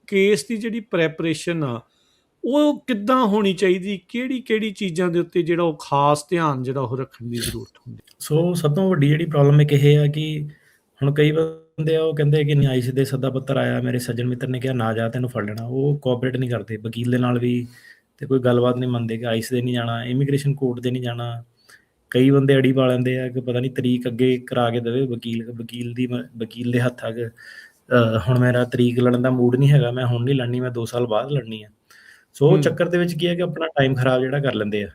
Case ਦੀ ਜਿਹੜੀ preparation ਆ ਉਹ ਕਿੱਦਾਂ ਹੋਣੀ ਚਾਹੀਦੀ, ਕਿਹੜੀ ਚੀਜ਼ਾਂ ਦੇ ਉੱਤੇ ਜਿਹੜਾ ਉਹ ਖਾਸ ਧਿਆਨ ਜਿਹੜਾ ਉਹ ਰੱਖਣ ਦੀ ਜ਼ਰੂਰਤ ਹੁੰਦੀ? ਸੋ ਸਭ ਤੋਂ ਵੱਡੀ ਜਿਹੜੀ ਪ੍ਰੋਬਲਮ ਇੱਕ ਇਹ ਆ ਕਿ ਹੁਣ ਕਈ ਬੰਦੇ ਆ ਉਹ ਕਹਿੰਦੇ ਕਿ ਨਿਆਇਸ਼ ਦੇ ਸੱਦਾ ਪੱਤਰ ਆਇਆ, ਮੇਰੇ ਸੱਜਣ ਮਿੱਤਰ ਨੇ ਕਿਹਾ ਨਾ ਜਾ, ਤੈਨੂੰ ਫੜ ਲੈਣਾ। ਉਹ ਕੋਆਪਰੇਟ ਨਹੀਂ ਕਰਦੇ ਵਕੀਲ ਦੇ ਨਾਲ ਵੀ, ਤੇ ਕੋਈ ਗੱਲਬਾਤ ਨਹੀਂ ਮੰਨਦੇ ਕਿ ਆਈਸ ਦੇ ਨਹੀਂ ਜਾਣਾ, ਇਮੀਗ੍ਰੇਸ਼ਨ ਕੋਰਟ ਦੇ ਨਹੀਂ ਜਾਣਾ। ਕਈ ਬੰਦੇ ਅੜੀ ਪਾ ਲੈਂਦੇ ਆ ਕਿ ਪਤਾ ਨਹੀਂ ਤਰੀਕ ਅੱਗੇ ਕਰਾ ਕੇ ਦੇਵੇ ਵਕੀਲ ਦੇ ਹੱਥ ਆ ਕਿ ਹੁਣ ਮੇਰਾ ਤਰੀਕ ਲੜਨ ਦਾ ਮੂਡ ਨਹੀਂ ਹੈਗਾ, ਮੈਂ ਹੁਣ ਨਹੀਂ ਲੜਨੀ, ਮੈਂ 2 ਸਾਲ ਬਾਅਦ ਲੜਨੀ ਆ। ਸੋ ਉਹ ਚੱਕਰ ਦੇ ਵਿੱਚ ਕੀ ਹੈ ਕਿ ਆਪਣਾ ਟਾਈਮ ਖਰਾਬ ਜਿਹੜਾ ਕਰ ਲੈਂਦੇ ਆ।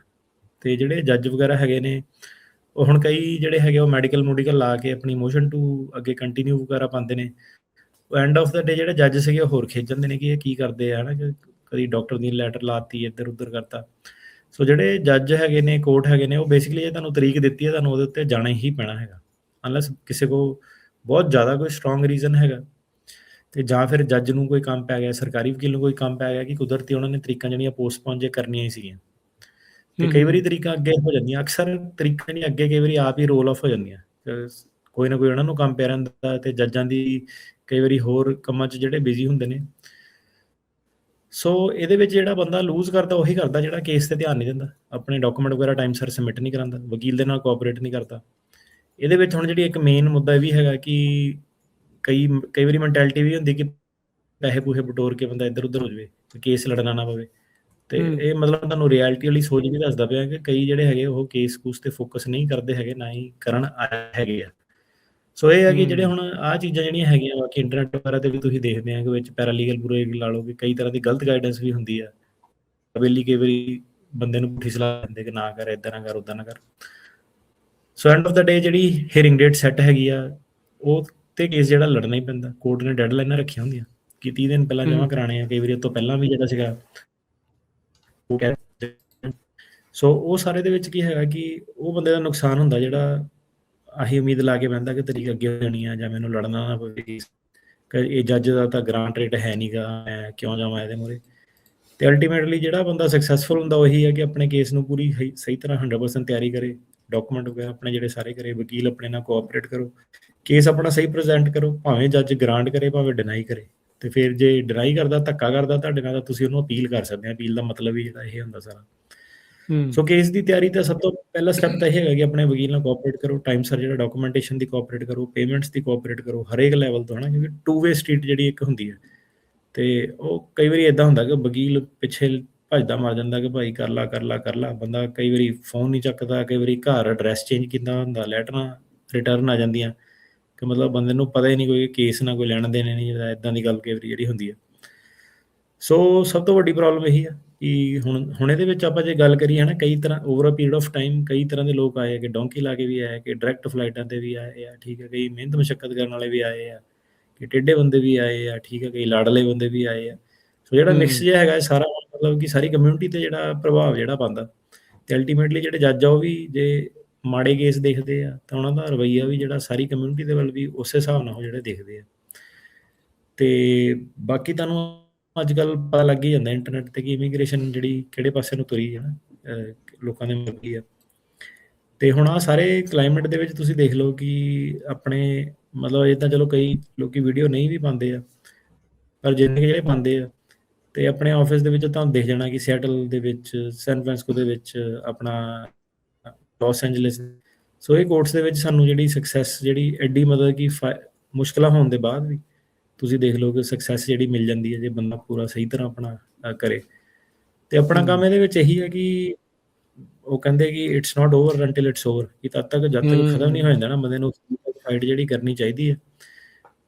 ਤੇ ਜਿਹੜੇ ਜੱਜ ਵਗੈਰਾ ਹੈਗੇ ਨੇ ਉਹ ਹੁਣ ਕਈ ਜਿਹੜੇ ਹੈਗੇ ਉਹ ਮੈਡੀਕਲ ਲਾ ਕੇ ਆਪਣੀ ਮੋਸ਼ਨ ਟੂ ਅੱਗੇ ਕੰਟੀਨਿਊ ਵਗੈਰਾ ਪਾਉਂਦੇ ਨੇ। ਐਂਡ ਆਫ ਦਾ ਡੇ ਜਿਹੜੇ ਜੱਜ ਸੀਗੇ ਉਹ ਹੋਰ ਖਿੱਚ ਜਾਂਦੇ ਨੇ ਕਿ ਇਹ ਕੀ ਕਰਦੇ ਆ, ਹੈ ਨਾ, ਕਿ ਕਦੀ ਡਾਕਟਰ ਦੀ ਲੈਟਰ ਲਾਤੀ, ਇੱਧਰ ਉੱਧਰ ਕਰਤਾ। ਸੋ ਜਿਹੜੇ ਜੱਜ ਹੈਗੇ ਨੇ, ਕੋਰਟ ਹੈਗੇ ਨੇ, ਉਹ ਬੇਸਿਕਲੀ ਇਹ ਤੁਹਾਨੂੰ ਤਰੀਕ ਦਿੱਤੀ ਹੈ, ਤੁਹਾਨੂੰ ਉਹਦੇ ਉੱਤੇ ਜਾਣਾ ਹੀ ਪੈਣਾ ਹੈਗਾ, ਅਨਲੈਸ ਕਿਸੇ ਕੋਲ ਬਹੁਤ ਜ਼ਿਆਦਾ ਕੋਈ ਸਟਰੋਂਗ ਰੀਜ਼ਨ ਹੈਗਾ। ਤੇ ਜਾਂ ਫਿਰ ਜੱਜ ਨੂੰ ਕੋਈ ਕੰਮ ਪੈ ਗਿਆ, ਸਰਕਾਰੀ ਵਕੀਲ ਨੂੰ ਕੋਈ ਕੰਮ ਪੈ ਗਿਆ ਕਿ ਕੁਦਰਤੀ ਉਹਨਾਂ ਨੇ ਤਰੀਕਾਂ ਜਿਹੜੀਆਂ ਪੋਸਟਪੋਨ ਜੇ ਕਰਨੀਆਂ ਹੀ ਸੀਗੀਆਂ, ਤੇ ਕਈ ਵਾਰੀ ਤਰੀਕਾਂ ਅੱਗੇ ਹੋ ਜਾਂਦੀਆਂ। ਅਕਸਰ ਤਰੀਕਾਂ ਨਹੀਂ ਅੱਗੇ, ਕਈ ਵਾਰੀ ਆਪ ਹੀ ਰੋਲ ਆਫ ਹੋ ਜਾਂਦੀਆਂ। ਕੋਈ ਨਾ ਕੋਈ ਉਹਨਾਂ ਨੂੰ ਕੰਮ ਪਿਆ ਰਹਿੰਦਾ, ਤੇ ਜੱਜਾਂ ਦੀ ਕਈ ਵਾਰੀ ਹੋਰ ਕੰਮਾਂ 'ਚ ਜਿਹੜੇ ਬਿਜ਼ੀ ਹੁੰਦੇ ਨੇ। ਸੋ ਇਹਦੇ ਵਿੱਚ ਜਿਹੜਾ ਬੰਦਾ ਲੂਜ਼ ਕਰਦਾ ਉਹੀ ਕਰਦਾ ਜਿਹੜਾ ਕੇਸ ਤੇ ਧਿਆਨ ਨਹੀਂ ਦਿੰਦਾ, ਆਪਣੇ ਡਾਕੂਮੈਂਟ ਵਗੈਰਾ ਟਾਈਮ ਸਿਰ ਸਬਮਿਟ ਨਹੀਂ ਕਰਾਉਂਦਾ, ਵਕੀਲ ਦੇ ਨਾਲ ਕੋਆਪਰੇਟ ਨਹੀਂ ਕਰਦਾ। ਇਹਦੇ ਵਿੱਚ ਹੁਣ ਜਿਹੜੀ ਇੱਕ ਮੇਨ ਮੁੱਦਾ ਇਹ ਵੀ ਹੈਗਾ ਕਿ ਕਈ ਵਾਰੀ ਮੈਂਟੈਲਿਟੀ ਵੀ ਹੁੰਦੀ ਕਿ ਪੈਸੇ ਪੂਸੇ ਬਟੋਰ ਕੇ ਬੰਦਾ ਇੱਧਰ ਉੱਧਰ ਹੋ ਜਾਵੇ, ਕੇਸ ਲੜਨਾ ਨਾ ਪਵੇ। ਤੇ ਇਹ ਮਤਲਬ ਤੁਹਾਨੂੰ ਰਿਐਲਿਟੀ ਵਾਲੀ ਸੋਚ ਵੀ ਦੱਸਦਾ ਪਿਆ ਕਿ ਕਈ ਜਿਹੜੇ ਹੈਗੇ ਉਹ ਕੇਸ ਕੂਸ ਤੇ ਫੋਕਸ ਨਹੀਂ ਕਰਦੇ ਹੈਗੇ, ਨਾ ਹੀ ਕਰਨ ਆਏ ਹੈਗੇ ਆ। ਸੋ ਇਹ ਹੈ ਕਿ ਜਿਹੜੇ ਹੁਣ ਆਹ ਚੀਜ਼ਾਂ ਜਿਹੜੀਆਂ ਹੈਗੀਆਂ, ਬਾਕੀ ਇੰਟਰਨੈਟ ਵਗੈਰਾ ਤੇ ਵੀ ਤੁਸੀਂ ਦੇਖਦੇ ਆ ਕਿ ਵਿੱਚ ਪੈਰਾਲੀਗਲ ਬੁਰੇ ਲਾ ਲਓ ਕਿ ਕਈ ਤਰ੍ਹਾਂ ਦੀ ਗਲਤ ਗਾਈਡੈਂਸ ਵੀ ਹੁੰਦੀ ਆ। ਹਵੇਲੀ ਕਈ ਵਾਰੀ ਬੰਦੇ ਨੂੰ ਪੁੱਠੀ ਸਲਾਹ ਦਿੰਦੇ ਕਿ ਨਾ ਕਰ, ਇੱਦਾਂ ਨਾ ਕਰ, ਉੱਦਾਂ ਨਾ ਕਰ। ਸੋ ਐਂਡ ਆਫ ਦਾ ਡੇ ਜਿਹੜੀ ਹੀਅਰਿੰਗ ਡੇਟ ਸੈੱਟ ਹੈਗੀ ਆ, ਉਹ ਤੇ ਕੇਸ ਜਿਹੜਾ ਲੜਨਾ ਹੀ ਪੈਂਦਾ। ਕੋਰਟ ਨੇ ਡੈਡਲਾਈਨਾਂ ਰੱਖੀਆਂ ਹੁੰਦੀਆਂ ਕਿ 30 ਦਿਨ ਪਹਿਲਾਂ ਜਮ੍ਹਾਂ ਕਰਾਣੇ ਆ, ਕਈ ਵਾਰੀ ਉਸ ਤੋਂ ਪਹਿਲਾਂ ਵੀ ਜਿਹੜਾ ਸੀਗਾ ਉਹ ਕਹਿ। ਸੋ ਉਹ ਸਾਰੇ ਦੇ ਵਿੱਚ ਕੀ ਹੈਗਾ ਕਿ ਉਹ ਬੰਦੇ ਦਾ ਨੁਕਸਾਨ ਹੁੰਦਾ ਜਿਹੜਾ ਆਹੀ ਉਮੀਦ ਲਾ ਕੇ ਬਹਿੰਦਾ ਕਿ ਤਰੀਕ ਅੱਗੇ ਹੋ ਜਾਣੀ ਆ ਜਾਂ ਮੈਨੂੰ ਲੜਨਾ ਨਾ ਪਵੇ, ਇਹ ਜੱਜ ਦਾ ਤਾਂ ਗ੍ਰਾਂਟ ਰੇਟ ਹੈ ਨਹੀਂ ਗਾ, ਮੈਂ ਕਿਉਂ ਜਾਵਾਂ ਇਹਦੇ ਮੂਹਰੇ। ਤੇ ਅਲਟੀਮੇਟਲੀ ਜਿਹੜਾ ਬੰਦਾ ਸਕਸੈਸਫੁਲ ਹੁੰਦਾ ਉਹੀ ਹੈ ਕਿ ਆਪਣੇ ਕੇਸ ਨੂੰ ਪੂਰੀ ਸਹੀ ਤਰ੍ਹਾਂ 100% ਤਿਆਰੀ ਕਰੇ, ਡਾਕੂਮੈਂਟ ਵਗੈਰਾ ਆਪਣੇ ਜਿਹੜੇ ਸਾਰੇ ਕਰੇ, ਵਕੀਲ ਆਪਣੇ ਨਾਲ ਕੋਆਪਰੇਟ ਕਰੋ, ਕੇਸ ਆਪਣਾ ਸਹੀ ਪ੍ਰੈਜ਼ੈਂਟ ਕਰੋ, ਭਾਵੇਂ ਜੱਜ ਗ੍ਰਾਂਟ ਕਰੇ ਭਾਵੇਂ ਡਿਨਾਈ ਕਰੇ। ਤੇ ਫਿਰ ਜੇ ਡਿਨਾਈ ਕਰਦਾ, ਧੱਕਾ ਕਰਦਾ ਤੁਹਾਡੇ ਨਾਲ, ਤਾਂ ਤੁਸੀਂ ਉਹਨੂੰ ਅਪੀਲ ਕਰ ਸਕਦੇ ਆ। ਅਪੀਲ ਦਾ ਮਤਲਬ ਹੀ ਜਿਹੜਾ ਇਹ ਹੁੰਦਾ ਸਾਰਾ। ਸੋ ਕੇਸ ਦੀ ਤਿਆਰੀ ਦਾ ਸਭ ਤੋਂ ਪਹਿਲਾ ਸਟੈਪ ਤਾਂ ਇਹ ਹੈਗਾ ਕਿ ਆਪਣੇ ਵਕੀਲ ਨਾਲ ਕੋਆਪਰੇਟ ਕਰੋ, ਟਾਈਮ ਸਿਰ ਜਿਹੜਾ ਡਾਕੂਮੈਂਟੇਸ਼ਨ ਦੀ ਕੋਆਪਰੇਟ ਕਰੋ, ਪੇਮੈਂਟਸ ਦੀ ਕੋਆਪਰੇਟ ਕਰੋ, ਹਰੇਕ ਲੈਵਲ ਤੋਂ, ਹੈ ਨਾ, ਕਿਉਂਕਿ 2 ਵੇ ਸਟਰੀਟ ਜਿਹੜੀ ਇੱਕ ਹੁੰਦੀ ਹੈ। ਤੇ ਉਹ ਕਈ ਵਾਰੀ ਇੱਦਾਂ ਹੁੰਦਾ ਕਿ ਵਕੀਲ ਪਿੱਛੇ ਭੱਜਦਾ ਮਰ ਜਾਂਦਾ ਕਿ ਭਾਈ ਕਰ ਲਾ। ਬੰਦਾ ਕਈ ਵਾਰੀ ਫੋਨ ਨਹੀਂ ਚੱਕਦਾ, ਕਈ ਵਾਰੀ ਘਰ ਐਡਰੈਸ ਚੇਂਜ ਕੀਤਾ ਹੁੰਦਾ, ਲੈਟਰਾਂ ਰਿਟਰਨ ਆ ਜਾਂਦੀਆਂ ਕਿ ਮਤਲਬ ਬੰਦੇ ਨੂੰ ਪਤਾ ਹੀ ਨਹੀਂ ਕੋਈ ਕੇਸ ਨਾਲ ਕੋਈ ਲੈਣ ਦੇਣ ਨਹੀਂ, ਜਿਹੜਾ ਇੱਦਾਂ ਦੀ ਗੱਲ ਕਈ ਵਾਰੀ ਜਿਹੜੀ ਹੁੰਦੀ ਹੈ। ਸੋ ਸਭ ਤੋਂ ਵੱਡੀ ਪ੍ਰੋਬਲਮ ਇਹੀ ਆ ਕਿ ਹੁਣ ਇਹਦੇ ਵਿੱਚ ਆਪਾਂ ਜੇ ਗੱਲ ਕਰੀਏ, ਹੈ ਨਾ, ਕਈ ਤਰ੍ਹਾਂ over a period of time ਕਈ ਤਰ੍ਹਾਂ ਦੇ ਲੋਕ ਆਏ, ਕਿ ਡੋਂਕੀ ਲਾ ਕੇ ਵੀ ਆਏ, ਕਿ ਡਾਇਰੈਕਟ ਫਲਾਈਟਾਂ 'ਤੇ ਵੀ ਆਏ ਆ, ਠੀਕ ਹੈ, ਕਈ ਮਿਹਨਤ ਮਸ਼ੱਕਤ ਕਰਨ ਵਾਲੇ ਵੀ ਆਏ ਆ, ਕਿ ਟੇਢੇ ਬੰਦੇ ਵੀ ਆਏ ਆ, ਠੀਕ ਹੈ, ਕਈ ਲਾਡਲੇ ਬੰਦੇ ਵੀ ਆਏ ਆ। ਸੋ ਜਿਹੜਾ ਮਿਕਸ ਜਿਹਾ ਹੈਗਾ ਸਾਰਾ, ਮਤਲਬ ਕਿ ਸਾਰੀ ਕਮਿਊਨਿਟੀ 'ਤੇ ਜਿਹੜਾ ਪ੍ਰਭਾਵ ਜਿਹੜਾ ਪਾਉਂਦਾ। ਅਤੇ ਅਲਟੀਮੇਟਲੀ ਜਿਹੜੇ ਜੱਜ ਆ ਉਹ ਵੀ ਜੇ ਮਾੜੇ ਕੇਸ ਦੇਖਦੇ ਆ ਤਾਂ ਉਹਨਾਂ ਦਾ ਰਵੱਈਆ ਵੀ ਜਿਹੜਾ ਸਾਰੀ ਕਮਿਊਨਿਟੀ ਦੇ ਵੱਲ ਵੀ ਉਸੇ ਹਿਸਾਬ ਨਾਲ ਉਹ ਜਿਹੜੇ ਦੇਖਦੇ ਆ। ਅਤੇ ਬਾਕੀ ਤੁਹਾਨੂੰ ਅੱਜ ਕੱਲ੍ਹ ਪਤਾ ਲੱਗ ਹੀ ਜਾਂਦਾ ਇੰਟਰਨੈਟ 'ਤੇ ਕਿ ਇਮੀਗ੍ਰੇਸ਼ਨ ਜਿਹੜੀ ਕਿਹੜੇ ਪਾਸੇ ਨੂੰ ਤੁਰੀ ਹੈ ਨਾ, ਲੋਕਾਂ ਦੇ ਮਰਜ਼ੀ ਆ। ਅਤੇ ਹੁਣ ਆਹ ਸਾਰੇ ਕਲਾਈਮੇਟ ਦੇ ਵਿੱਚ ਤੁਸੀਂ ਦੇਖ ਲਓ ਕਿ ਆਪਣੇ ਮਤਲਬ ਇਹ ਤਾਂ ਚਲੋ ਕਈ ਲੋਕ ਵੀਡੀਓ ਨਹੀਂ ਵੀ ਪਾਉਂਦੇ ਆ, ਪਰ ਜਿੰਨੇ ਜਿਹੜੇ ਪਾਉਂਦੇ ਆ ਅਤੇ ਆਪਣੇ ਆਫਿਸ ਦੇ ਵਿੱਚ ਤੁਹਾਨੂੰ ਦਿਖ ਜਾਣਾ ਕਿ ਸਿਐਟਲ ਦੇ ਵਿੱਚ, ਸੈਨ ਫਰਾਂਸਿਸਕੋ ਦੇ ਵਿੱਚ, ਆਪਣਾ ਲਾਸ ਐਂਜਲਸ। ਸੋ ਇਹ ਕੋਰਟਸ ਦੇ ਵਿੱਚ ਸਾਨੂੰ ਜਿਹੜੀ ਸਕਸੈਸ ਜਿਹੜੀ ਐਡੀ ਮਤਲਬ ਕਿ ਮੁਸ਼ਕਿਲਾਂ ਹੋਣ ਦੇ ਬਾਅਦ ਵੀ ਤੁਸੀਂ ਦੇਖ ਲਓ ਕਿ ਸਕਸੈਸ ਜਿਹੜੀ ਮਿਲ ਜਾਂਦੀ ਹੈ ਜੇ ਬੰਦਾ ਪੂਰਾ ਸਹੀ ਤਰ੍ਹਾਂ ਆਪਣਾ ਕਰੇ। ਅਤੇ ਆਪਣਾ ਕੰਮ ਇਹਦੇ ਵਿੱਚ ਇਹੀ ਹੈ ਕਿ ਉਹ ਕਹਿੰਦੇ ਕਿ it's not over until it's over, ਕਿ ਜਦ ਤੱਕ ਖਤਮ ਨਹੀਂ ਹੋ ਜਾਂਦਾ ਨਾ, ਬੰਦੇ ਨੂੰ ਫਾਈਟ ਜਿਹੜੀ ਕਰਨੀ ਚਾਹੀਦੀ ਹੈ।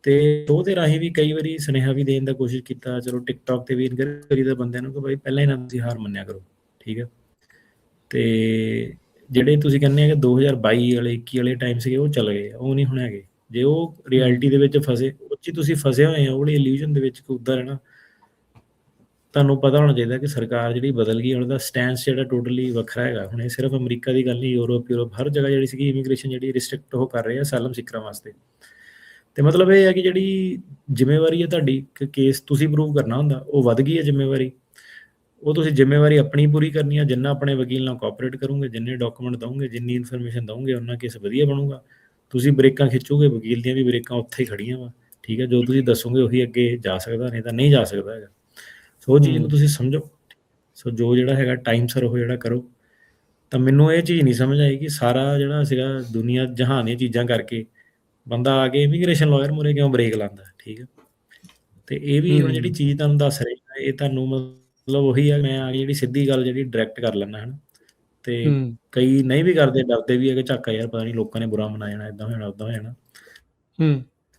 ਅਤੇ ਉਹਦੇ ਰਾਹੀਂ ਵੀ ਕਈ ਵਾਰੀ ਸੁਨੇਹਾ ਵੀ ਦੇਣ ਦਾ ਕੋਸ਼ਿਸ਼ ਕੀਤਾ, ਚਲੋ ਟਿਕਟੋਕ 'ਤੇ ਵੀ ਇਨਕਰੇਜ ਕਰੀਦਾ ਬੰਦਿਆਂ ਨੂੰ ਕਿ ਭਾਈ ਪਹਿਲਾਂ ਹੀ ਨਾ ਤੁਸੀਂ ਹਾਰ ਮੰਨਿਆ ਕਰੋ, ਠੀਕ ਹੈ। ਅਤੇ ਜਿਹੜੇ ਤੁਸੀਂ ਕਹਿੰਦੇ ਆ ਕਿ 2022 ਵਾਲੇ 21 ਵਾਲੇ ਟਾਈਮ ਸੀਗੇ ਉਹ ਚੱਲ ਗਏ, ਉਹ ਨਹੀਂ ਹੁਣ ਹੈਗੇ। ਜੇ ਉਹ ਰਿਐਲਿਟੀ ਦੇ ਵਿੱਚ ਫਸੇ, ਉਹ 'ਚ ਤੁਸੀਂ ਫਸੇ ਹੋਏ ਹੋ, ਉਹਦੀ ਇਲੂਜ਼ਨ ਦੇ ਵਿੱਚ ਉੱਦਾਂ ਰਹਿਣਾ। ਤੁਹਾਨੂੰ ਪਤਾ ਹੋਣਾ ਚਾਹੀਦਾ ਕਿ ਸਰਕਾਰ ਜਿਹੜੀ ਬਦਲ ਗਈ, ਉਹਨਾਂ ਦਾ ਸਟੈਂਸ ਜਿਹੜਾ ਟੋਟਲੀ ਵੱਖਰਾ ਹੈਗਾ। ਹੁਣ ਇਹ ਸਿਰਫ ਅਮਰੀਕਾ ਦੀ ਗੱਲ ਨਹੀਂ, ਯੂਰਪ ਹਰ ਜਗ੍ਹਾ ਜਿਹੜੀ ਸੀਗੀ ਇਮੀਗ੍ਰੇਸ਼ਨ ਜਿਹੜੀ ਰਿਸਟ੍ਰਿਕਟ ਉਹ ਕਰ ਰਹੇ ਆ ਅਸਾਈਲਮ ਸੀਕਰਾਂ ਵਾਸਤੇ। ਅਤੇ ਮਤਲਬ ਇਹ ਹੈ ਕਿ ਜਿਹੜੀ ਜ਼ਿੰਮੇਵਾਰੀ ਹੈ ਤੁਹਾਡੀ, ਕੇਸ ਤੁਸੀਂ ਪ੍ਰੂਵ ਕਰਨਾ ਹੁੰਦਾ, ਉਹ ਵੱਧ ਗਈ ਹੈ ਜ਼ਿੰਮੇਵਾਰੀ। ਉਹ ਤੁਸੀਂ ਜ਼ਿੰਮੇਵਾਰੀ ਆਪਣੀ ਪੂਰੀ ਕਰਨੀ ਆ, ਜਿੰਨਾ ਆਪਣੇ ਵਕੀਲ ਨਾਲ ਕੋਆਪਰੇਟ ਕਰੋਗੇ, ਜਿੰਨੇ ਡਾਕੂਮੈਂਟ ਦਓਗੇ, ਜਿੰਨੀ ਇਨਫੋਰਮੇਸ਼ਨ ਦਓਗੇ, ਉਹਨਾਂ ਕੇਸ ਵਧੀਆ ਬਣੂਗਾ। ਤੁਸੀਂ ਬ੍ਰੇਕਾਂ ਖਿੱਚੋਗੇ, ਵਕੀਲ ਦੀਆਂ ਵੀ ਬ੍ਰੇਕਾਂ ਉੱਥੇ ਹੀ ਖੜੀਆਂ ਵਾ, ਠੀਕ ਹੈ, ਜੋ ਤੁਸੀਂ ਦੱਸੋਗੇ ਉਹੀ ਅੱਗੇ ਜਾ ਸਕਦਾ, ਨਹੀਂ ਤਾਂ ਨਹੀਂ ਜਾ ਸਕਦਾ ਹੈਗਾ। ਸੋ ਉਹ ਚੀਜ਼ ਨੂੰ ਤੁਸੀਂ ਸਮਝੋ। ਸੋ ਜੋ ਜਿਹੜਾ ਹੈਗਾ ਟਾਈਮ ਸਿਰ ਉਹ ਜਿਹੜਾ ਕਰੋ। ਤਾਂ ਮੈਨੂੰ ਇਹ ਚੀਜ਼ ਨਹੀਂ ਸਮਝ ਆਈ ਕਿ ਸਾਰਾ ਜਿਹੜਾ ਸੀਗਾ ਦੁਨੀਆ ਜਹਾਨ ਦੀਆਂ ਚੀਜ਼ਾਂ ਕਰਕੇ ਬੰਦਾ ਆ ਕੇ ਇਮੀਗ੍ਰੇਸ਼ਨ ਲਾਇਰ ਮੂਹਰੇ ਕਿਉਂ ਬ੍ਰੇਕ ਲਾਉਂਦਾ, ਠੀਕ ਹੈ। ਤੇ ਇਹ ਵੀ ਹੁਣ ਜਿਹੜੀ ਚੀਜ਼ ਤੁਹਾਨੂੰ ਦੱਸ ਰਿਹਾ, ਇਹ ਤੁਹਾਨੂੰ ਮਤਲਬ ਉਹੀ ਆ, ਮੈਂ ਆ ਕੇ ਜਿਹੜੀ ਸਿੱਧੀ ਗੱਲ ਜਿਹੜੀ ਡਾਇਰੈਕਟ ਕਰ ਲੈਂਦਾ ਹਨ। ਤੇ ਕਈ ਨਹੀਂ ਵੀ ਕਰਦੇ, ਡਰਦੇ ਵੀ ਹੈ ਕਿ ਝਾਕਾ ਯਾਰ ਪਤਾ ਨਹੀਂ ਲੋਕਾਂ ਨੇ ਬੁਰਾ ਮਨਾ ਜਾਣਾ, ਇੱਦਾਂ ਹੋ ਜਾਣਾ, ਉੱਦਾਂ ਹੋ ਜਾਣਾ।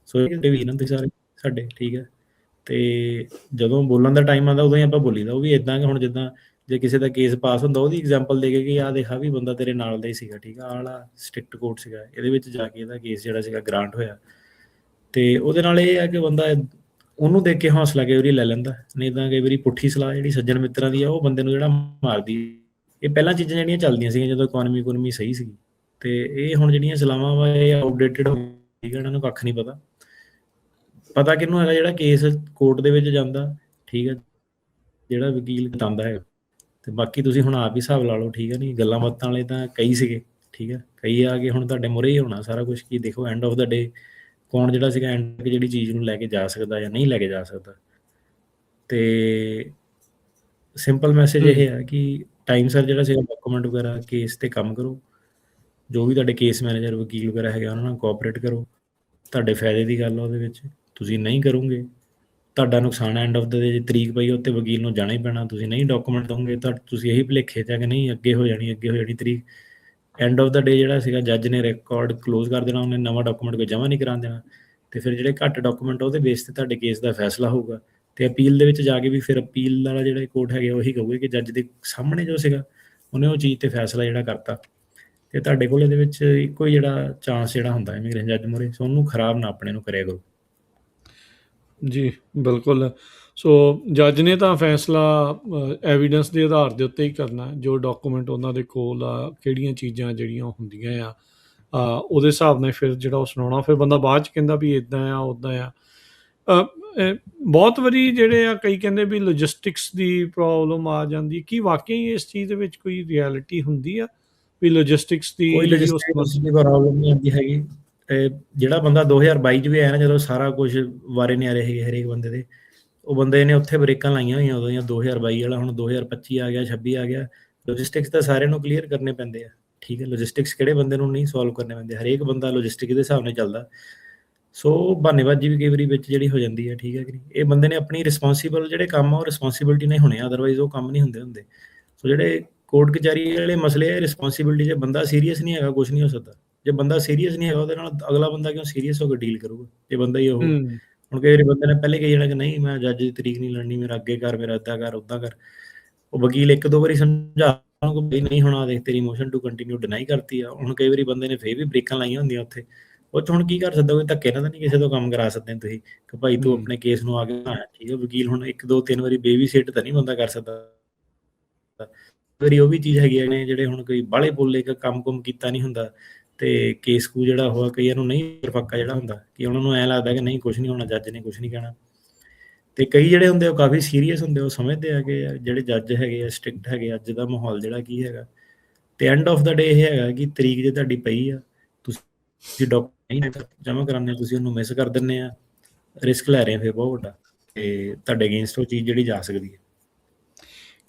ਸੋ ਇਹ ਵੀ ਨਾ ਤੁਸੀਂ ਸਾਰੇ ਸਾਡੇ, ਠੀਕ ਹੈ। ਤੇ ਜਦੋਂ ਬੋਲਣ ਦਾ ਟਾਈਮ ਆਉਂਦਾ ਉਦੋਂ ਹੀ ਆਪਾਂ ਬੋਲੀਦਾ, ਉਹ ਵੀ ਇੱਦਾਂ ਕਿ ਹੁਣ ਜਿੱਦਾਂ ਜੇ ਕਿਸੇ ਦਾ ਕੇਸ ਪਾਸ ਹੁੰਦਾ ਉਹਦੀ ਐਗਜ਼ਾਮਪਲ ਦੇ ਕੇ ਕਿ ਆਹ ਦੇਖਾ ਵੀ ਬੰਦਾ ਤੇਰੇ ਨਾਲ ਦਾ ਹੀ ਸੀਗਾ, ਠੀਕ ਆ, ਆਹ ਵਾਲਾ ਸਟ੍ਰਿਕਟ ਕੋਰਟ ਸੀਗਾ, ਇਹਦੇ ਵਿੱਚ ਜਾ ਕੇ ਇਹਦਾ ਕੇਸ ਜਿਹੜਾ ਸੀਗਾ ਗ੍ਰਾਂਟ ਹੋਇਆ। ਤੇ ਉਹਦੇ ਨਾਲ ਇਹ ਹੈ ਕਿ ਬੰਦਾ ਉਹਨੂੰ ਦੇਖ ਕੇ ਹੌਸਲਾ ਕਈ ਵਾਰੀ ਲੈ ਲੈਂਦਾ, ਨਹੀਂ ਤਾਂ ਕਈ ਵਾਰੀ ਪੁੱਠੀ ਸਲਾਹ ਜਿਹੜੀ ਸੱਜਣ ਮਿੱਤਰਾਂ ਦੀ ਆ ਉਹ ਬੰਦੇ ਨੂੰ ਜਿਹੜਾ ਮਾਰਦੀ। ਇਹ ਪਹਿਲਾਂ ਚੀਜ਼ਾਂ ਜਿਹੜੀਆਂ ਚੱਲਦੀਆਂ ਸੀਗੀਆਂ ਜਦੋਂ ਇਕੋਨਮੀ ਸਹੀ ਸੀਗੀ, ਤੇ ਇਹ ਹੁਣ ਜਿਹੜੀਆਂ ਸਲਾਹਾਂ ਵਾ ਇਹ ਆਊਟਡੇਟਡ ਹੋ ਗਈਆਂ, ਇਹਨਾਂ ਨੂੰ ਕੱਖ ਨਹੀਂ ਪਤਾ ਕਿਹਨੂੰ ਹੈਗਾ ਜਿਹੜਾ ਕੇਸ ਕੋਰਟ ਦੇ ਵਿੱਚ ਜਾਂਦਾ, ਠੀਕ ਹੈ, ਜਿਹੜਾ ਵਕੀਲ ਕਟਾਉਂਦਾ ਹੈਗਾ। ਤੇ ਬਾਕੀ ਤੁਸੀਂ ਹੁਣ ਆਪ ਹੀ ਹਿਸਾਬ ਲਾ ਲਓ, ਠੀਕ ਹੈ। ਨਹੀਂ ਗੱਲਾਂ ਬਾਤਾਂ ਵਾਲੇ ਤਾਂ ਕਈ ਸੀਗੇ, ਠੀਕ ਹੈ, ਕਈ ਆ ਕੇ ਹੁਣ ਤੁਹਾਡੇ ਮੂਹਰੇ ਹੀ ਹੋਣਾ ਸਾਰਾ ਕੁਝ। ਕੀ ਦੇਖੋ ਐਂਡ ਆਫ ਦਾ ਡੇ ਕੌਣ ਜਿਹੜਾ ਸੀਗਾ ਐਂਡ ਜਿਹੜੀ ਚੀਜ਼ ਨੂੰ ਲੈ ਕੇ ਜਾ ਸਕਦਾ ਜਾਂ ਨਹੀਂ ਲੈ ਕੇ ਜਾ ਸਕਦਾ। ਤੇ ਸਿੰਪਲ ਮੈਸੇਜ ਇਹ ਹੈ ਕਿ ਟਾਈਮ ਸਰ ਜਿਹੜਾ ਸੀਗਾ ਡਾਕੂਮੈਂਟ ਵਗੈਰਾ ਕੇਸ ਤੇ ਕੰਮ ਕਰੋ। ਜੋ ਵੀ ਤੁਹਾਡੇ ਕੇਸ ਮੈਨੇਜਰ ਵਕੀਲ ਵਗੈਰਾ ਹੈਗਾ ਉਹਨਾਂ ਨਾਲ ਕੋਆਪਰੇਟ ਕਰੋ। ਤੁਹਾਡੇ ਫਾਇਦੇ ਦੀ ਗੱਲ ਆ ਉਹਦੇ ਵਿੱਚ, ਤੁਸੀਂ ਨਹੀਂ ਕਰੋਗੇ ਤੁਹਾਡਾ ਨੁਕਸਾਨ। ਐਂਡ ਆਫ ਦਾ ਜੇ ਤਰੀਕ ਪਈ ਉੱਤੇ ਵਕੀਲ ਨੂੰ ਜਾਣਾ ਹੀ ਪੈਣਾ। ਤੁਸੀਂ ਨਹੀਂ ਡਾਕੂਮੈਂਟ ਦੋਗੇ ਤਾਂ ਤੁਸੀਂ ਇਹੀ ਭੁਲੇਖੇ 'ਚ ਕਿ ਨਹੀਂ ਅੱਗੇ ਹੋ ਜਾਣੀ ਤਰੀਕ। ਐਂਡ ਆਫ ਦਾ ਡੇ ਜਿਹੜਾ ਸੀਗਾ ਜੱਜ ਨੇ ਰਿਕਾਰਡ ਕਲੋਜ਼ ਕਰ ਦੇਣਾ, ਉਹਨੇ ਨਵਾਂ ਡਾਕੂਮੈਂਟ ਕੋਈ ਜਮ੍ਹਾਂ ਨਹੀਂ ਕਰਾਉਣ ਦੇਣਾ। ਤੇ ਫਿਰ ਜਿਹੜੇ ਘੱਟ ਡਾਕੂਮੈਂਟ ਉਹਦੇ ਬੇਸ ਤੇ ਤੁਹਾਡੇ ਕੇਸ ਦਾ ਫੈਸਲਾ ਹੋਊਗਾ। ਤੇ ਅਪੀਲ ਦੇ ਵਿੱਚ ਜਾ ਕੇ ਵੀ ਫਿਰ ਅਪੀਲ ਵਾਲਾ ਜਿਹੜਾ ਕੋਰਟ ਹੈਗਾ ਉਹੀ ਕਹੂਗੇ ਕਿ ਜੱਜ ਦੇ ਸਾਹਮਣੇ ਜੋ ਸੀਗਾ ਉਹਨੇ ਉਹ ਚੀਜ਼ ਤੇ ਫੈਸਲਾ ਜਿਹੜਾ ਕਰਤਾ। ਤੇ ਤੁਹਾਡੇ ਕੋਲ ਇਹਦੇ ਵਿੱਚ ਇੱਕੋ ਹੀ ਜਿਹੜਾ ਚਾਂਸ ਜਿਹੜਾ ਹੁੰਦਾ ਇਮੀਗ੍ਰੇਸ਼ਨ ਜੱਜ ਮੂਹਰੇ, ਸੋ ਉਹਨੂੰ ਖਰਾਬ ਨਾ ਆਪਣੇ ਨੂੰ ਕਰਿਆ ਕਰੋ। ਜੀ ਬਿਲਕੁਲ। ਸੋ ਜੱਜ ਨੇ ਤਾਂ ਫੈਸਲਾ ਐਵੀਡੈਂਸ ਦੇ ਆਧਾਰ ਦੇ ਉੱਤੇ ਹੀ ਕਰਨਾ, ਜੋ ਡਾਕੂਮੈਂਟ ਉਹਨਾਂ ਦੇ ਕੋਲ ਆ, ਕਿਹੜੀਆਂ ਚੀਜ਼ਾਂ ਜਿਹੜੀਆਂ ਹੁੰਦੀਆਂ ਆ, ਉਹਦੇ ਹਿਸਾਬ ਨਾਲ ਫਿਰ ਜਿਹੜਾ ਉਹ ਸੁਣਾਉਣਾ। ਫਿਰ ਬੰਦਾ ਬਾਅਦ 'ਚ ਕਹਿੰਦਾ ਵੀ ਇੱਦਾਂ ਆ ਉੱਦਾਂ ਆ। ਬਹੁਤ ਵਾਰੀ ਜਿਹੜੇ ਆ ਕਈ ਕਹਿੰਦੇ ਵੀ ਲੌਜਿਸਟਿਕਸ ਦੀ ਪ੍ਰੋਬਲਮ ਆ ਜਾਂਦੀ। ਕੀ ਵਾਕਈ ਇਸ ਚੀਜ਼ ਦੇ ਵਿੱਚ ਕੋਈ ਰਿਐਲਿਟੀ ਹੁੰਦੀ ਆ ਵੀ ਲੌਜਿਸਟਿਕਸ ਦੀ ਕੋਈ ਲੌਜਿਸਟਿਕਸ ਦੀ ਪ੍ਰੋਬਲਮ ਨਹੀਂ ਆਉਂਦੀ ਹੈਗੀ। ਜਿਹੜਾ ਬੰਦਾ 2022 'ਚ ਵੀ ਆਇਆ ਨਾ, ਜਦੋਂ ਸਾਰਾ ਕੁਝ ਵਾਰੇ ਨਹੀਂ ਆ ਰਹੇ ਹੈਗੇ ਹਰੇਕ ਬੰਦੇ ਦੇ, ਉਹ ਬੰਦੇ ਨੇ ਉੱਥੇ ਬ੍ਰੇਕਾਂ ਲਾਈਆਂ ਹੋਈਆਂ ਉਦੋਂ ਦੀਆਂ। 2022 ਵਾਲਾ ਹੁਣ 2025 ਆ ਗਿਆ, 26 ਆ ਗਿਆ। ਲੌਜਿਸਟਿਕਸ ਤਾਂ ਸਾਰਿਆਂ ਨੂੰ ਕਲੀਅਰ ਕਰਨੇ ਪੈਂਦੇ ਆ, ਠੀਕ ਹੈ। ਲੌਜਿਸਟਿਕਸ ਕਿਹੜੇ ਬੰਦੇ ਨੂੰ ਨਹੀਂ ਸੋਲਵ ਕਰਨੇ ਪੈਂਦੇ, ਹਰੇਕ ਬੰਦਾ ਲੌਜਿਸਟਿਕ ਦੇ ਹਿਸਾਬ ਨਾਲ ਚੱਲਦਾ। ਸੋ ਬਹਾਨੇਬਾਜ਼ੀ ਵੀ ਕਈ ਵਾਰੀ ਵਿੱਚ ਜਿਹੜੀ ਹੋ ਜਾਂਦੀ ਹੈ, ਠੀਕ ਹੈ ਕਿ ਨਹੀਂ। ਇਹ ਬੰਦੇ ਨੇ ਆਪਣੀ ਰਿਸਪੋਂਸੀਬਲ ਜਿਹੜੇ ਕੰਮ ਆ ਉਹ ਰਿਸਪੋਂਸੀਬਿਲਿਟੀ ਨਹੀਂ ਹੋਣੇ, ਅਦਰਵਾਈਜ਼ ਉਹ ਕੰਮ ਨਹੀਂ ਹੁੰਦੇ। ਸੋ ਜਿਹੜੇ ਕੋਰਟ ਕਚਹਿਰੀ ਵਾਲੇ ਮਸਲੇ ਆ, ਰਿਸਪੋਂਸੀਬਿਲਿਟੀ, ਜੇ ਬੰਦਾ ਸੀਰੀਅਸ ਨਹੀਂ ਹੈਗਾ ਕੁਝ ਨਹੀਂ ਹੋ ਸਕਦਾ। ਜੇ ਬੰਦਾ ਸੀਰੀਅਸ ਨਹੀਂ ਹੈਗਾ ਉਹਦੇ ਨਾਲ ਅਗਲਾ ਬੰਦਾ ਕਿਉਂ ਸੀਰੀਅਸ ਹੋ ਕੇ ਡੀਲ ਕਰੂਗਾ ਜੇ ਬੰਦਾ ਹੀ ਉਹ। ਹੁਣ ਕਈ ਵਾਰੀ ਬੰਦੇ ਨੇ ਪਹਿਲੇ ਕਹੀ ਜਾਣਾ ਕਿ ਨਹੀਂ ਮੈਂ ਜੱਜ ਦੀ ਤਰੀਕ ਨਹੀਂ ਲੜਨੀ, ਮੇਰਾ ਅੱਗੇ ਕਰ, ਮੇਰਾ ਇੱਦਾਂ ਕਰ, ਉੱਦਾਂ ਕਰ। ਉਹ ਵਕੀਲ ਇੱਕ ਦੋ ਵਾਰੀ ਸਮਝਾ ਨਹੀਂ ਹੋਣਾ, ਦੇਖ ਤੇਰੀ ਮੋਸ਼ਨ ਟੂ ਕੰਟੀਨਿਊ ਡਿਨਾਈ ਕਰਤੀ ਆ। ਹੁਣ ਕਈ ਵਾਰੀ ਬੰਦੇ ਨੇ ਫੇਰ ਵੀ ਬ੍ਰੇਕਾਂ ਲਾਈਆਂ ਹੁੰਦੀਆਂ ਉੱਥੇ। ਉਹ 'ਚ ਹੁਣ ਕੀ ਕਰ ਸਕਦਾ, ਕੋਈ ਧੱਕੇ ਨਾਲ ਤਾਂ ਨਹੀਂ ਕਿਸੇ ਤੋਂ ਕੰਮ ਕਰਾ ਸਕਦੇ ਤੁਸੀਂ ਕਿ ਭਾਈ ਤੂੰ ਆਪਣੇ ਕੇਸ ਨੂੰ ਆ ਕੇ ਬਣਾਇਆ, ਠੀਕ ਹੈ। ਵਕੀਲ ਹੁਣ 1 2 3 ਵਾਰੀ ਬੇਬੀ ਸਿਟ ਤਾਂ ਨਹੀਂ ਬੰਦਾ ਕਰ ਸਕਦਾ। ਵਾਰੀ ਉਹ ਵੀ ਚੀਜ਼ ਹੈਗੀ ਨੇ ਜਿਹੜੇ ਹੁਣ ਕੋਈ ਬਾਹਲੇ ਬੋਲੇ ਕੰਮ ਕੀਤਾ ਨਹੀਂ ਹੁੰਦਾ ਤੇ ਕੇਸ ਕੂ ਜਿਹੜਾ ਹੋਇਆ ਕਈਆਂ ਨੂੰ ਨਹੀਂ ਪੱਕਾ ਜਿਹੜਾ ਹੁੰਦਾ ਕਿ ਉਹਨਾਂ ਨੂੰ ਐਂ ਲੱਗਦਾ ਕਿ ਨਹੀਂ ਕੁਝ ਨਹੀਂ ਹੋਣਾ, ਜੱਜ ਨੇ ਕੁਝ ਨਹੀਂ ਕਹਿਣਾ। ਤੇ ਕਈ ਜਿਹੜੇ ਹੁੰਦੇ ਉਹ ਕਾਫੀ ਸੀਰੀਅਸ ਹੁੰਦੇ, ਉਹ ਸਮਝਦੇ ਆ ਕਿ ਜਿਹੜੇ ਜੱਜ ਹੈਗੇ ਆ ਸਟ੍ਰਿਕਟ ਹੈਗੇ, ਅੱਜ ਦਾ ਮਾਹੌਲ ਜਿਹੜਾ ਕੀ ਹੈਗਾ। ਤੇ ਐਂਡ ਆਫ ਦਾ ਡੇ ਇਹ ਹੈਗਾ ਕਿ ਤਰੀਕ ਜੇ ਤੁਹਾਡੀ ਪਈ ਆ, ਤੁਸੀਂ ਡਾਕੂਮੈਂਟ ਜਮ੍ਹਾਂ ਕਰਾਉਂਦੇ ਤੁਸੀਂ ਉਹਨੂੰ ਮਿਸ ਕਰ ਦਿੰਦੇ ਆ, ਰਿਸਕ ਲੈ ਰਹੇ ਆ ਫਿਰ ਬਹੁਤ ਵੱਡਾ, ਤੇ ਤੁਹਾਡੇ ਅਗੇਂਸਟ ਉਹ ਚੀਜ਼ ਜਿਹੜੀ ਜਾ ਸਕਦੀ ਹੈ।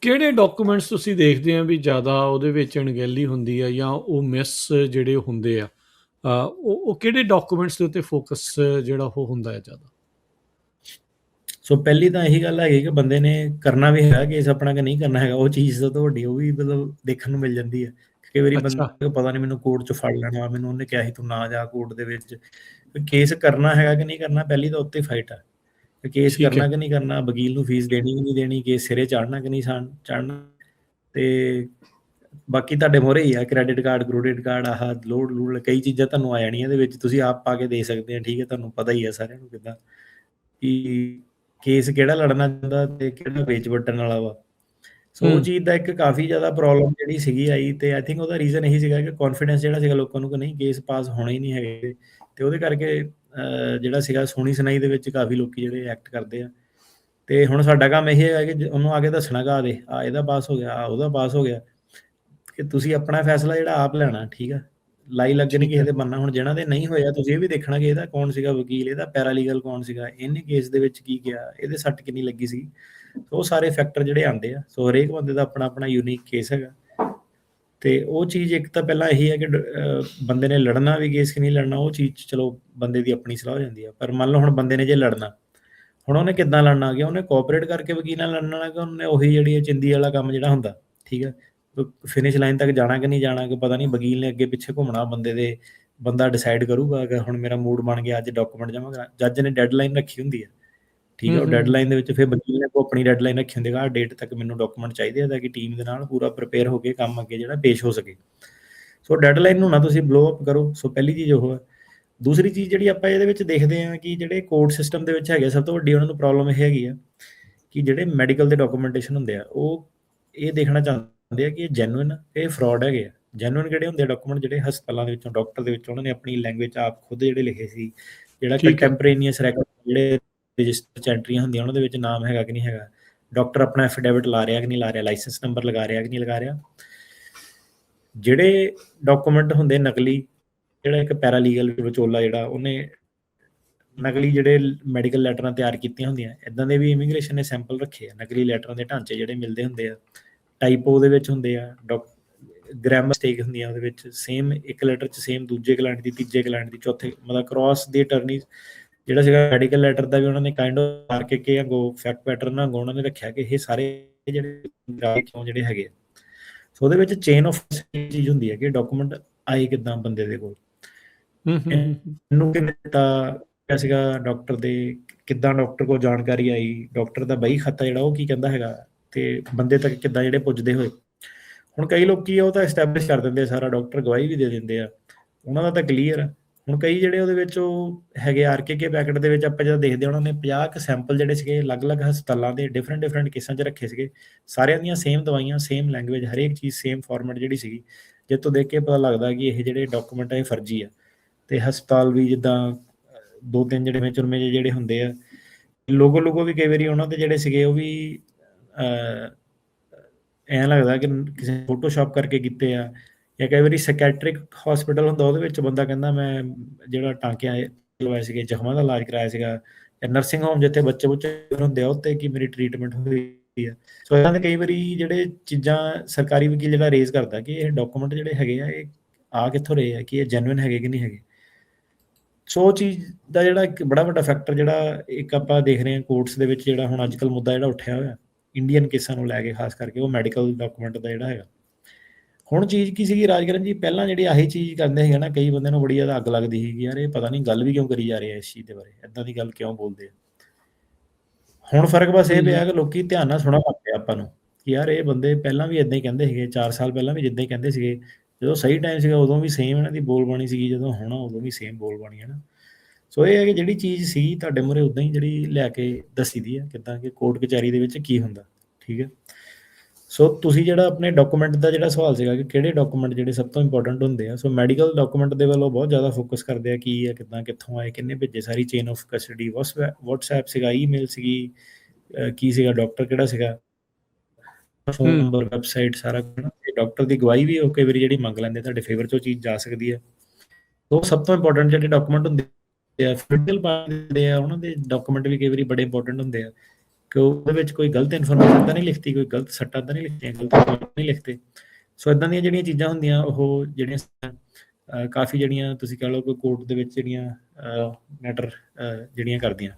ਕਿਹੜੇ ਡਾਕੂਮੈਂਟਸ ਤੁਸੀਂ ਦੇਖਦੇ ਆ ਵੀ ਜ਼ਿਆਦਾ ਉਹਦੇ ਵਿੱਚ ਅਣਗਹਿਲੀ ਹੁੰਦੀ ਆ ਜਾਂ ਉਹ ਮਿਸ ਜਿਹੜੇ ਹੁੰਦੇ ਆ, ਉਹ ਕਿਹੜੇ ਡਾਕੂਮੈਂਟਸ ਦੇ ਉੱਤੇ ਫੋਕਸ ਜਿਹੜਾ ਉਹ ਹੁੰਦਾ ਹੈ ਜ਼ਿਆਦਾ? ਸੋ ਪਹਿਲੀ ਤਾਂ ਇਹੀ ਗੱਲ ਹੈਗੀ ਕਿ ਬੰਦੇ ਨੇ ਕਰਨਾ ਵੀ ਹੈਗਾ ਕੇਸ ਆਪਣਾ ਕਿ ਨਹੀਂ ਕਰਨਾ ਹੈਗਾ, ਉਹ ਚੀਜ਼ ਤਾਂ ਤੁਹਾਡੀ ਉਹ ਵੀ ਮਤਲਬ ਦੇਖਣ ਨੂੰ ਮਿਲ ਜਾਂਦੀ ਹੈ। ਕਈ ਵਾਰੀ ਬੰਦਾ ਪਤਾ ਨਹੀਂ ਮੈਨੂੰ ਕੋਰਟ 'ਚ ਫੜ ਲੈਣਾ, ਮੈਨੂੰ ਉਹਨੇ ਕਿਹਾ ਸੀ ਤੂੰ ਨਾ ਜਾ ਕੋਰਟ ਦੇ ਵਿੱਚ। ਕੇਸ ਕਰਨਾ ਹੈਗਾ ਕਿ ਨਹੀਂ ਕਰਨਾ, ਪਹਿਲੀ ਤਾਂ ਉੱਤੇ ਫਾਈਟ ਆ। ਕੇਸ ਕਰਨਾ ਕਿ ਨਹੀਂ ਕਰਨਾ, ਵਕੀਲ ਨੂੰ ਫੀਸ ਦੇਣੀ ਕਿ ਨਹੀਂ ਦੇਣੀ, ਕੇਸ ਸਿਰੇ ਚੜ੍ਹਨਾ ਕਿ ਨਹੀਂ ਚੜ੍ਹਨਾ। ਤੇ ਬਾਕੀ ਤੁਹਾਡੇ ਮੂਹਰੇ ਹੀ ਆ ਕ੍ਰੈਡਿਟ ਕਾਰਡ, ਆਹ ਲੋਡ ਕਈ ਚੀਜ਼ਾਂ ਤੁਹਾਨੂੰ ਆ ਜਾਣੀਆਂ ਇਹਦੇ ਵਿੱਚ, ਤੁਸੀਂ ਆਪ ਪਾ ਕੇ ਦੇ ਸਕਦੇ ਆ, ਠੀਕ ਹੈ। ਤੁਹਾਨੂੰ ਪਤਾ ਹੀ ਆ ਸਾਰਿਆਂ ਨੂੰ ਕਿੱਦਾਂ ਕਿ ਕੇਸ ਕਿਹੜਾ ਲੜਨਾ ਚਾਹੁੰਦਾ ਤੇ ਕਿਹੜਾ ਵੇਚ ਵੱਟਣ ਵਾਲਾ ਵਾ। ਸੋ ਉਹ ਚੀਜ਼ ਦਾ ਇੱਕ ਕਾਫੀ ਜ਼ਿਆਦਾ ਪ੍ਰੋਬਲਮ ਜਿਹੜੀ ਸੀਗੀ ਆਈ, ਤੇ ਆਈ ਥਿੰਕ ਉਹਦਾ ਰੀਜ਼ਨ ਇਹੀ ਸੀਗਾ ਕਿ ਕੌਨਫੀਡੈਂਸ ਜਿਹੜਾ ਸੀਗਾ ਲੋਕਾਂ ਨੂੰ ਕਿ ਨਹੀਂ ਕੇਸ ਪਾਸ ਹੋਣੇ ਹੀ ਨਹੀਂ ਹੈਗੇ। ਤੇ ਉਹਦੇ ਕਰਕੇ ਜਿਹੜਾ ਸੀਗਾ ਸੁਣੀ ਸੁਣਾਈ ਦੇ ਵਿੱਚ ਕਾਫੀ ਲੋਕੀ ਜਿਹੜੇ ਐਕਟ ਕਰਦੇ ਆ। ਤੇ ਹੁਣ ਸਾਡਾ ਕੰਮ ਇਹ ਹੈ ਕਿ ਉਹਨੂੰ ਆ ਕੇ ਦੱਸਣਾ ਗਾ ਦੇ ਆ ਇਹਦਾ ਪਾਸ ਹੋ ਗਿਆ, ਆ ਉਹਦਾ ਪਾਸ ਹੋ ਗਿਆ, ਕਿ ਤੁਸੀਂ ਆਪਣਾ ਫੈਸਲਾ ਜਿਹੜਾ ਆਪ ਲੈਣਾ, ਠੀਕ ਆ। ਲਾਈ ਲੱਗੇ ਨਹੀਂ ਠੀਕ ਕਿਸੇ ਹੈ। ਦੇ ਬਣਨਾ। ਹੁਣ ਜਿਹਨਾਂ ਦੇ ਨਹੀਂ ਹੋਇਆ ਤੁਸੀਂ ਇਹ ਵੀ ਦੇਖਣਾ ਕਿ ਇਹਦਾ ਕੌਣ ਸੀਗਾ ਵਕੀਲ, ਇਹਦਾ ਪੈਰਾਲੀਗਲ ਕੌਣ ਸੀਗਾ, ਇਹਨੇ ਕੇਸ ਦੇ ਵਿੱਚ ਕੀ ਕਿਹਾ, ਇਹਦੇ ਸੱਟ ਕਿੰਨੀ ਲੱਗੀ ਸੀ। ਉਹ ਸਾਰੇ ਫੈਕਟਰ ਜਿਹੜੇ ਆਉਂਦੇ ਆ। ਸੋ ਹਰੇਕ ਬੰਦੇ ਦਾ ਆਪਣਾ ਆਪਣਾ ਯੂਨੀਕ ਕੇਸ ਹੈਗਾ। ਤੇ ਉਹ ਚੀਜ਼ ਇੱਕ ਤਾਂ ਪਹਿਲਾਂ ਇਹੀ ਹੈ ਕਿ ਬੰਦੇ ਨੇ ਲੜਨਾ ਵੀ ਕੇਸ ਕਿ ਨਹੀਂ ਲੜਨਾ, ਉਹ ਚੀਜ਼ ਚਲੋ ਬੰਦੇ ਦੀ ਆਪਣੀ ਸਲਾਹ ਹੋ ਜਾਂਦੀ ਆ। ਪਰ ਮੰਨ ਲਓ ਹੁਣ ਬੰਦੇ ਨੇ ਜੇ ਲੜਨਾ, ਹੁਣ ਉਹਨੇ ਕਿੱਦਾਂ ਲੜਨਾ ਗਿਆ, ਉਹਨੇ ਕੋਆਪਰੇਟ ਕਰਕੇ ਵਕੀਲ ਨਾਲ ਲੜਨਾ ਕਿ ਉਹਨੇ ਉਹੀ ਜਿਹੜੀ ਚਿੰਦੀ ਵਾਲਾ ਕੰਮ ਜਿਹੜਾ ਹੁੰਦਾ, ਠੀਕ ਹੈ, ਫਿਨਿਸ਼ ਲਾਈਨ ਤੱਕ ਜਾਣਾ ਕਿ ਨਹੀਂ ਜਾਣਾ, ਕਿ ਪਤਾ ਨਹੀਂ ਵਕੀਲ ਨੇ ਅੱਗੇ ਪਿੱਛੇ ਘੁੰਮਣਾ ਬੰਦੇ ਦੇ, ਬੰਦਾ ਡਿਸਾਈਡ ਕਰੂਗਾ ਕਿ ਹੁਣ ਮੇਰਾ ਮੂਡ ਬਣ ਗਿਆ ਅੱਜ ਡਾਕੂਮੈਂਟ ਜਮ੍ਹਾਂ ਕਰਾਂ। ਜੱਜ ਨੇ ਡੈਡਲਾਈਨ ਰੱਖੀ ਹੁੰਦੀ ਹੈ, ਠੀਕ ਹੈ, ਉਹ ਡੈਡਲਾਈਨ ਦੇ ਵਿੱਚ ਫਿਰ ਵਕੀਲ ਨੇ ਆਪਣੀ ਡੈਡਲਾਈਨ ਰੱਖੀ ਹੁੰਦੀ ਹੈ, ਆਹ ਡੇਟ ਤੱਕ ਮੈਨੂੰ ਡਾਕੂਮੈਂਟ ਚਾਹੀਦੇ ਆ ਤਾਂ ਕਿ ਟੀਮ ਦੇ ਨਾਲ ਪੂਰਾ ਪ੍ਰਿਪੇਅਰ ਹੋ ਕੇ ਕੰਮ ਅੱਗੇ ਜਿਹੜਾ ਪੇਸ਼ ਹੋ ਸਕੇ। ਸੋ ਡੈਡਲਾਈਨ ਨੂੰ ਨਾ ਤੁਸੀਂ ਬਲੋ ਅਪ ਕਰੋ। ਸੋ ਪਹਿਲੀ ਚੀਜ਼ ਉਹ ਹੈ। ਦੂਸਰੀ ਚੀਜ਼ ਜਿਹੜੀ ਆਪਾਂ ਇਹਦੇ ਵਿੱਚ ਦੇਖਦੇ ਹਾਂ ਕਿ ਜਿਹੜੇ ਕੋਰਟ ਸਿਸਟਮ ਦੇ ਵਿੱਚ ਹੈਗੇ, ਸਭ ਤੋਂ ਵੱਡੀ ਉਹਨਾਂ ਨੂੰ ਪ੍ਰੋਬਲਮ ਇਹ ਹੈਗੀ ਆ ਕਿ ਜਿਹੜੇ ਮੈਡੀਕਲ ਦੇ ਡਾਕੂਮੈਂਟੇਸ਼ਨ ਹੁੰਦੇ ਆ, ਉਹ ਇਹ ਦੇਖਣਾ ਚਾਹੁੰਦੇ ਆ ਕਿ ਇਹ ਜੈਨੂਇਨ, ਇਹ ਫਰਾਡ ਹੈਗੇ ਆ। ਜੈਨੂਇਨ ਕਿਹੜੇ ਹੁੰਦੇ ਆ ਡਾਕੂਮੈਂਟ, ਜਿਹੜੇ ਹਸਪਤਾਲਾਂ ਦੇ ਵਿੱਚੋਂ, ਡਾਕਟਰ ਦੇ ਵਿੱਚੋਂ ਉਹਨਾਂ ਨੇ ਆਪਣੀ ਲੈਂਗੁਏਜ ਆਪ ਖੁਦ ਜਿਹੜੇ ਲਿਖੇ ਸੀ, ਜਿਹੜਾ ਕੰਟੈਂਪਰੇਨੀਅਸ ਰੈਕੋਰਡ ਜਿਹੜੇ ਰਜਿਸਟਰ 'ਚ ਐਂਟਰੀਆਂ ਹੁੰਦੀਆਂ ਉਹਨਾਂ ਦੇ ਵਿੱਚ ਨਾਮ ਹੈਗਾ ਕਿ ਨਹੀਂ ਹੈਗਾ, ਡਾਕਟਰ ਆਪਣਾ ਐਫੀਡੇਵਿਟ ਲਾ ਰਿਹਾ ਕਿ ਨਹੀਂ ਲਾ ਰਿਹਾ, ਲਾਇਸੈਂਸ ਨੰਬਰ ਲਗਾ ਰਿਹਾ ਕਿ ਨਹੀਂ ਲਗਾ ਰਿਹਾ। ਜਿਹੜੇ ਡਾਕੂਮੈਂਟ ਹੁੰਦੇ ਨਕਲੀ, ਜਿਹੜਾ ਇੱਕ ਪੈਰਾਲੀਗਲ ਵਿਚੋਲਾ ਜਿਹੜਾ ਉਹਨੇ ਨਕਲੀ ਜਿਹੜੇ ਮੈਡੀਕਲ ਲੈਟਰਾਂ ਤਿਆਰ ਕੀਤੀਆਂ ਹੁੰਦੀਆਂ, ਇੱਦਾਂ ਦੇ ਵੀ ਇਮੀਗ੍ਰੇਸ਼ਨ ਨੇ ਸੈਂਪਲ ਰੱਖੇ ਆ। ਨਕਲੀ ਲੈਟਰਾਂ ਦੇ ਢਾਂਚੇ ਜਿਹੜੇ ਮਿਲਦੇ ਹੁੰਦੇ ਆ, ਟਾਈਪੋ ਦੇ ਵਿੱਚ ਹੁੰਦੇ ਆ, ਗ੍ਰਾਮਰ ਮਿਸਟੇਕ ਹੁੰਦੀਆਂ ਉਹਦੇ ਵਿੱਚ, ਸੇਮ ਇੱਕ ਲੈਟਰ 'ਚ ਸੇਮ ਦੂਜੇ ਕਲਾਇੰਟ ਦੀ, ਤੀਜੇ ਕਲਾਇੰਟ ਦੀ, ਚੌਥੇ, ਮਤਲਬ ਕ੍ਰਾਸ ਦੀ ਅਟਰਨੀ ਜਿਹੜਾ ਸੀਗਾ ਮੈਡੀਕਲ ਲੈਟਰ ਦਾ ਵੀ ਉਹਨਾਂ ਨੇ ਕਾਈਂਡ ਆਫ ਮਾਰ ਕੇ ਅੱਗੋਂ ਫੈਕਟ ਪੈਟਰਨ ਅੱਗੋਂ ਉਹਨਾਂ ਨੇ ਰੱਖਿਆ ਕਿ ਇਹ ਸਾਰੇ ਜਿਹੜੇ ਕਿਉਂ ਜਿਹੜੇ ਹੈਗੇ। ਸੋ ਉਹਦੇ ਵਿੱਚ ਚੇਨ ਆਫ ਚੀਜ਼ ਹੁੰਦੀ ਹੈ ਕਿ ਡਾਕੂਮੈਂਟ ਆਏ ਕਿੱਦਾਂ ਬੰਦੇ ਦੇ ਕੋਲ, ਇਹਨੂੰ ਕਿਵੇਂ ਦਿੱਤਾ ਸੀਗਾ ਡਾਕਟਰ ਦੇ, ਕਿੱਦਾਂ ਡਾਕਟਰ ਕੋਲ ਜਾਣਕਾਰੀ ਆਈ, ਡਾਕਟਰ ਦਾ ਬਈ ਖਾਤਾ ਜਿਹੜਾ ਉਹ ਕੀ ਕਹਿੰਦਾ ਹੈਗਾ, ਤੇ ਬੰਦੇ ਤੱਕ ਕਿੱਦਾਂ ਜਿਹੜੇ ਪੁੱਜਦੇ ਹੋਏ। ਹੁਣ ਕਈ ਲੋਕੀ ਉਹ ਤਾਂ ਐਸਟੈਬਲਿਸ਼ ਕਰ ਦਿੰਦੇ ਆ ਸਾਰਾ, ਡਾਕਟਰ ਗਵਾਹੀ ਵੀ ਦੇ ਦਿੰਦੇ ਆ, ਉਹਨਾਂ ਦਾ ਤਾਂ ਕਲੀਅਰ ਆ। ਹੁਣ ਕਈ ਜਿਹੜੇ ਉਹਦੇ ਵਿੱਚ ਉਹ ਹੈਗੇ ਆਰਕੇ ਪੈਕਟ ਦੇ ਵਿੱਚ ਆਪਾਂ ਜਦੋਂ ਦੇਖਦੇ ਉਹਨਾਂ ਨੇ 50 ਕੁ ਸੈਂਪਲ ਜਿਹੜੇ ਸੀਗੇ ਅਲੱਗ-ਅਲੱਗ ਹਸਪਤਾਲਾਂ ਦੇ ਡਿਫਰੈਂਟ ਕੇਸਾਂ 'ਚ ਰੱਖੇ ਸੀਗੇ, ਸਾਰਿਆਂ ਦੀਆਂ ਸੇਮ ਦਵਾਈਆਂ, ਸੇਮ ਲੈਂਗੁਏਜ, ਹਰੇਕ ਚੀਜ਼ ਸੇਮ ਫਾਰਮੈਟ ਜਿਹੜੀ ਸੀਗੀ, ਜਿੱਥੋਂ ਦੇਖ ਕੇ ਪਤਾ ਲੱਗਦਾ ਕਿ ਇਹ ਜਿਹੜੇ ਡਾਕੂਮੈਂਟ ਆ ਇਹ ਫਰਜ਼ੀ ਆ। ਤੇ ਹਸਪਤਾਲ ਵੀ ਜਿੱਦਾਂ 2-3 ਜਿਹੜੇ ਚੁਰਮੇ ਜਿਹੜੇ ਹੁੰਦੇ ਆ, ਲੋਗੋ ਵੀ ਕਈ ਵਾਰੀ ਉਹਨਾਂ ਦੇ ਜਿਹੜੇ ਸੀਗੇ ਉਹ ਵੀ ਐਂ ਲੱਗਦਾ ਕਿ ਕਿਸੇ ਫੋਟੋਸ਼ਾਪ ਕਰਕੇ ਕੀਤੇ ਆ। ਜਾਂ ਕਈ ਵਾਰੀ ਸਾਈਕੈਟ੍ਰਿਕ ਹਸਪੀਟਲ ਹੁੰਦਾ, ਉਹਦੇ ਵਿੱਚ ਬੰਦਾ ਕਹਿੰਦਾ ਮੈਂ ਜਿਹੜਾ ਟਾਂਕਿਆਂ ਲਵਾਏ ਸੀਗੇ, ਜ਼ਖਮਾਂ ਦਾ ਇਲਾਜ ਕਰਾਇਆ ਸੀਗਾ, ਜਾਂ ਨਰਸਿੰਗ ਹੋਮ ਜਿੱਥੇ ਬੱਚੇ ਹੁੰਦੇ ਆ ਉੱਥੇ ਕਿ ਮੇਰੀ ਟ੍ਰੀਟਮੈਂਟ ਹੋਈ ਆ। ਸੋ ਇਹਨਾਂ ਦੇ ਕਈ ਵਾਰੀ ਜਿਹੜੇ ਚੀਜ਼ਾਂ ਸਰਕਾਰੀ ਵਕੀਲ ਜਿਹੜਾ ਰੇਜ਼ ਕਰਦਾ ਕਿ ਇਹ ਡਾਕੂਮੈਂਟ ਜਿਹੜੇ ਹੈਗੇ ਆ ਇਹ ਆ ਕਿੱਥੋਂ ਰਹੇ ਆ, ਕਿ ਇਹ ਜੈਨੂਇਨ ਹੈਗੇ ਕਿ ਨਹੀਂ ਹੈਗੇ। ਸੋ ਉਹ ਚੀਜ਼ ਦਾ ਜਿਹੜਾ ਇੱਕ ਬੜਾ ਵੱਡਾ ਫੈਕਟਰ ਜਿਹੜਾ ਇੱਕ ਆਪਾਂ ਦੇਖ ਰਹੇ ਹਾਂ ਕੋਰਟਸ ਦੇ ਵਿੱਚ, ਜਿਹੜਾ ਹੁਣ ਅੱਜ ਕੱਲ੍ਹ ਮੁੱਦਾ ਜਿਹੜਾ ਉੱਠਿਆ ਹੋਇਆ ਇੰਡੀਅਨ ਕੇਸਾਂ ਨੂੰ ਲੈ ਕੇ ਖਾਸ ਕਰਕੇ, ਉਹ ਮੈਡੀਕਲ ਡਾਕੂਮੈਂਟ ਦਾ ਜਿਹੜਾ ਹੈਗਾ। ਹੁਣ ਚੀਜ਼ ਕੀ ਸੀਗੀ ਰਾਜਕਰਨ ਜੀ, ਪਹਿਲਾਂ ਜਿਹੜੀ ਆਹੀ ਚੀਜ਼ ਕਰਦੇ ਸੀਗੇ ਨਾ, ਕਈ ਬੰਦਿਆਂ ਨੂੰ ਬੜੀ ਜ਼ਿਆਦਾ ਅੱਗ ਲੱਗਦੀ ਸੀ ਕਿ ਯਾਰ ਇਹ ਪਤਾ ਨਹੀਂ ਗੱਲ ਵੀ ਕਿਉਂ ਕਰੀ ਜਾ ਰਹੇ ਆ ਇਸ ਚੀਜ਼ ਦੇ ਬਾਰੇ, ਇੱਦਾਂ ਦੀ ਗੱਲ ਕਿਉਂ ਬੋਲਦੇ ਆ। ਹੁਣ ਫਰਕ ਬਸ ਇਹ ਪਿਆ ਕਿ ਲੋਕੀ ਧਿਆਨ ਨਾਲ ਸੁਣਨ ਲੱਗ ਪਏ ਆਪਾਂ ਨੂੰ ਕਿ ਯਾਰ ਇਹ ਬੰਦੇ ਪਹਿਲਾਂ ਵੀ ਇੱਦਾਂ ਹੀ ਕਹਿੰਦੇ ਸੀਗੇ, 4 ਸਾਲ ਪਹਿਲਾਂ ਵੀ ਜਿੱਦਾਂ ਹੀ ਕਹਿੰਦੇ ਸੀਗੇ, ਜਦੋਂ ਸਹੀ ਟਾਈਮ ਸੀਗਾ ਉਦੋਂ ਵੀ ਸੇਮ ਇਹਨਾਂ ਦੀ ਬੋਲਬਾਣੀ ਸੀਗੀ, ਜਦੋਂ ਹੋਣਾ ਉਦੋਂ ਵੀ ਸੇਮ ਬੋਲਬਾਣੀ ਹੈ ਨਾ। ਸੋ ਇਹ ਹੈ ਕਿ ਜਿਹੜੀ ਚੀਜ਼ ਸੀ ਤੁਹਾਡੇ ਮੂਹਰੇ ਉੱਦਾਂ ਹੀ ਜਿਹੜੀ ਲੈ ਕੇ ਦੱਸੀ ਦੀ ਹੈ, ਕਿੱਦਾਂ ਕਿ ਕੋਰਟ ਕਚਹਿਰੀ ਦੇ ਵਿੱਚ ਕੀ ਹੁੰਦਾ, ਠੀਕ ਹੈ। ਸੋ ਤੁਸੀਂ ਜਿਹੜਾ ਆਪਣੇ ਡਾਕੂਮੈਂਟ ਦਾ ਜਿਹੜਾ ਸਵਾਲ ਸੀਗਾ ਕਿ ਕਿਹੜੇ ਡਾਕੂਮੈਂਟ ਜਿਹੜੇ ਸਭ ਤੋਂ ਇੰਪੋਰਟੈਂਟ ਹੁੰਦੇ ਆ, ਸੋ ਮੈਡੀਕਲ ਡਾਕੂਮੈਂਟ ਦੇ ਵੱਲੋਂ ਬਹੁਤ ਜ਼ਿਆਦਾ ਫੋਕਸ ਕਰਦੇ ਆ, ਕੀ ਆ, ਕਿੱਦਾਂ, ਕਿੱਥੋਂ ਆਏ, ਕਿੰਨੇ ਭੇਜੇ, ਸਾਰੀ ਚੇਨ ਆਫ ਕਸਟਡੀ, ਵਟਸਐਪ ਸੀਗਾ, ਈਮੇਲ ਸੀਗੀ, ਕੀ ਸੀਗਾ, ਡਾਕਟਰ ਕਿਹੜਾ ਸੀਗਾ, ਫੋਨ ਨੰਬਰ, ਵੈਬਸਾਈਟ, ਸਾਰਾ ਡਾਕਟਰ ਦੀ ਗਵਾਹੀ ਵੀ ਉਹ ਕਈ ਵਾਰੀ ਜਿਹੜੀ ਮੰਗ ਲੈਂਦੇ, ਤੁਹਾਡੇ ਫੇਵਰ 'ਚ ਉਹ ਚੀਜ਼ ਜਾ ਸਕਦੀ ਹੈ। ਉਹ ਸਭ ਤੋਂ ਇੰਪੋਰਟੈਂਟ ਜਿਹੜੇ ਡਾਕੂਮੈਂਟ ਹੁੰਦੇ ਆ, ਫਿਡਲ ਪਾਉਂਦੇ ਆ, ਉਹਨਾਂ ਦੇ ਡਾਕੂਮੈਂਟ ਵੀ ਕਈ ਵਾਰੀ ਬੜੇ ਇੰਪੋਰਟੈਂਟ ਹੁੰਦੇ ਆ ਕਿ ਉਹਦੇ ਵਿੱਚ ਕੋਈ ਗਲਤ ਇਨਫੋਰਮੇਸ਼ਨ ਤਾਂ ਨਹੀਂ ਲਿਖਤੀ, ਕੋਈ ਗਲਤ ਸੱਟਾਂ ਤਾਂ ਨਹੀਂ ਲਿਖਤੀਆਂ, ਗਲਤ ਨਹੀਂ ਲਿਖਤੇ। ਸੋ ਇੱਦਾਂ ਦੀਆਂ ਜਿਹੜੀਆਂ ਚੀਜ਼ਾਂ ਹੁੰਦੀਆਂ ਉਹ ਜਿਹੜੀਆਂ ਕਾਫੀ ਜਿਹੜੀਆਂ ਤੁਸੀਂ ਕਹਿ ਲਓ ਕਿ ਕੋਰਟ ਦੇ ਵਿੱਚ ਜਿਹੜੀਆਂ ਮੈਟਰ ਜਿਹੜੀਆਂ ਕਰਦੀਆਂ।